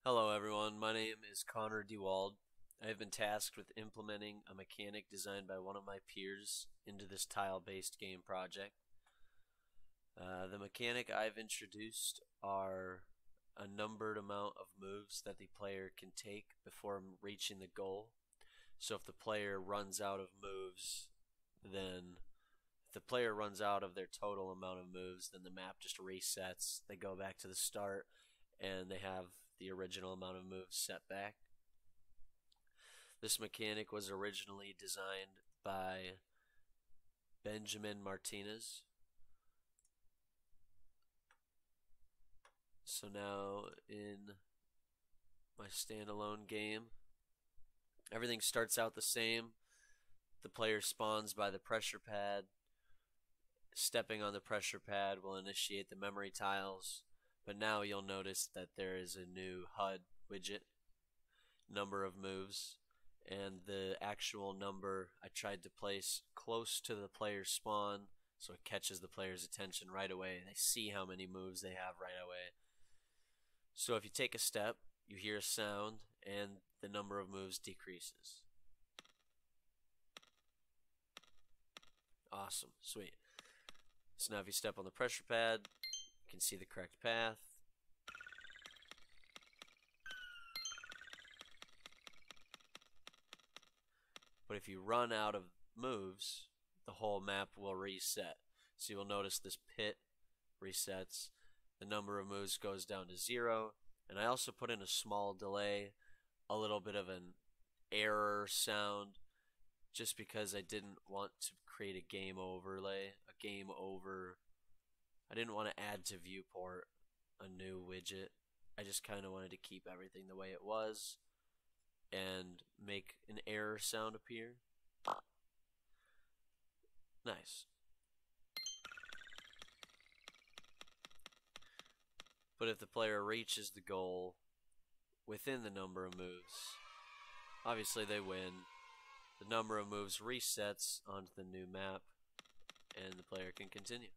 Hello everyone, my name is Connor DeWald. I have been tasked with implementing a mechanic designed by one of my peers into this tile-based game project. The mechanic I've introduced are a numbered amount of moves that the player can take before reaching the goal. So if the player runs out of moves, then if the player runs out of their total amount of moves, then the map just resets. They go back to the start and they have the original amount of moves set back. This mechanic was originally designed by Benjamin Martinez. So now in my standalone game, everything starts out the same. The player spawns by the pressure pad. Stepping on the pressure pad will initiate the memory tiles. But now you'll notice that there is a new HUD widget, number of moves, and the actual number I tried to place close to the player's spawn so it catches the player's attention right away. They see how many moves they have right away. So if you take a step, you hear a sound, and the number of moves decreases. Awesome, sweet. So now if you step on the pressure pad, you can see the correct path. But if you run out of moves, the whole map will reset. So you will notice this pit resets. The number of moves goes down to 0. And I also put in a small delay, a little bit of an error sound, just because I didn't want to create a game overlay, a game over. I didn't want to add to viewport a new widget. I just kind of wanted to keep everything the way it was and make an error sound appear. Nice. But if the player reaches the goal within the number of moves, obviously they win. The number of moves resets onto the new map and the player can continue.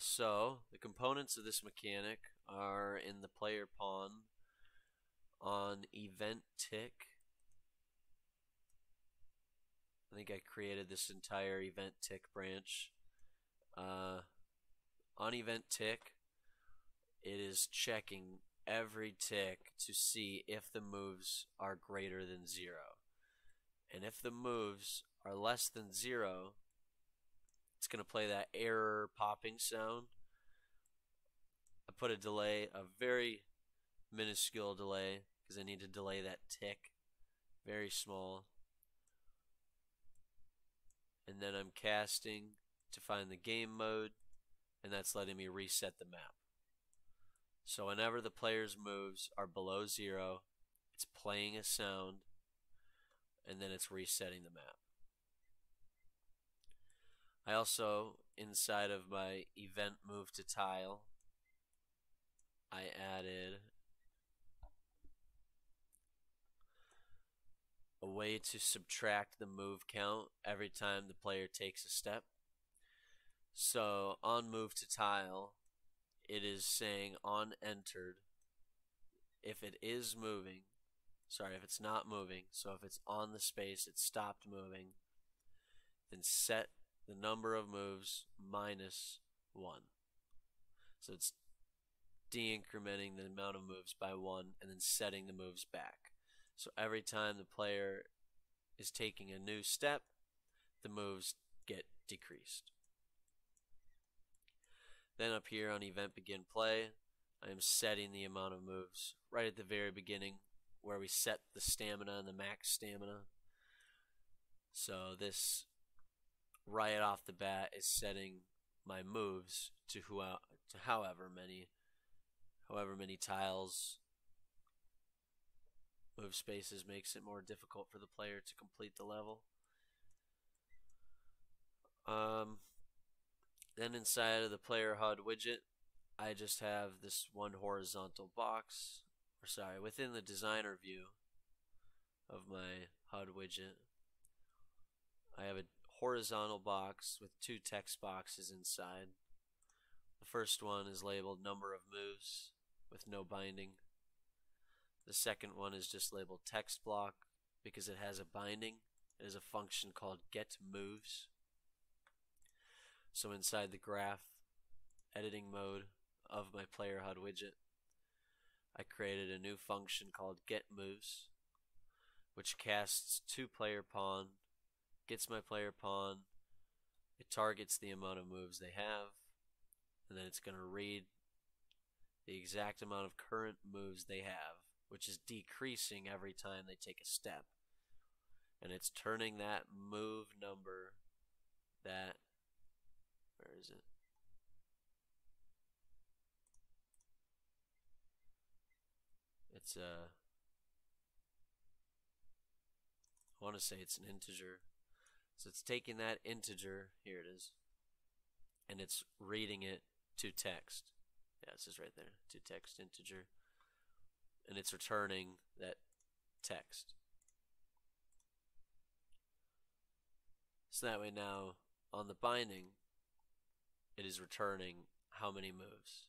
So the components of this mechanic are in the player pawn on event tick. I think I created this entire event tick branch. On event tick, it is checking every tick to see if the moves are greater than 0. And if the moves are less than 0, it's going to play that error popping sound. I put a delay, a very minuscule delay, because I need to delay that tick. Very small. And then I'm casting to find the game mode, and that's letting me reset the map. So whenever the player's moves are below 0, it's playing a sound, and then it's resetting the map. I also, inside of my event move to tile, I added a way to subtract the move count every time the player takes a step. So on move to tile, it is saying on entered, if it is moving, sorry, if it's not moving, so if it's on the space, it stopped moving, then set the number of moves minus 1. So it's de-incrementing the amount of moves by 1 and then setting the moves back. So every time the player is taking a new step, the moves get decreased. Then up here on event begin play, I am setting the amount of moves right at the very beginning where we set the stamina and the max stamina. So this right off the bat is setting my moves to however many tiles. Move spaces makes it more difficult for the player to complete the level. Then inside of the player HUD widget, I just have this one horizontal box, or sorry, within the designer view of my HUD widget, I have a horizontal box with two text boxes inside. The first one is labeled number of moves with no binding. The second one is just labeled text block because it has a binding. It is a function called getMoves. So inside the graph editing mode of my player HUD widget, I created a new function called getMoves, which casts two player pawn, gets my player pawn, it targets the amount of moves they have, and then it's going to read the exact amount of current moves they have, which is decreasing every time they take a step. And it's turning that move number, that, where is it? It's I want to say it's an integer. So it's taking that integer, here it is, and it's reading it to text. Yeah, it says right there, to text integer. And it's returning that text. So that way now, on the binding, it is returning how many moves.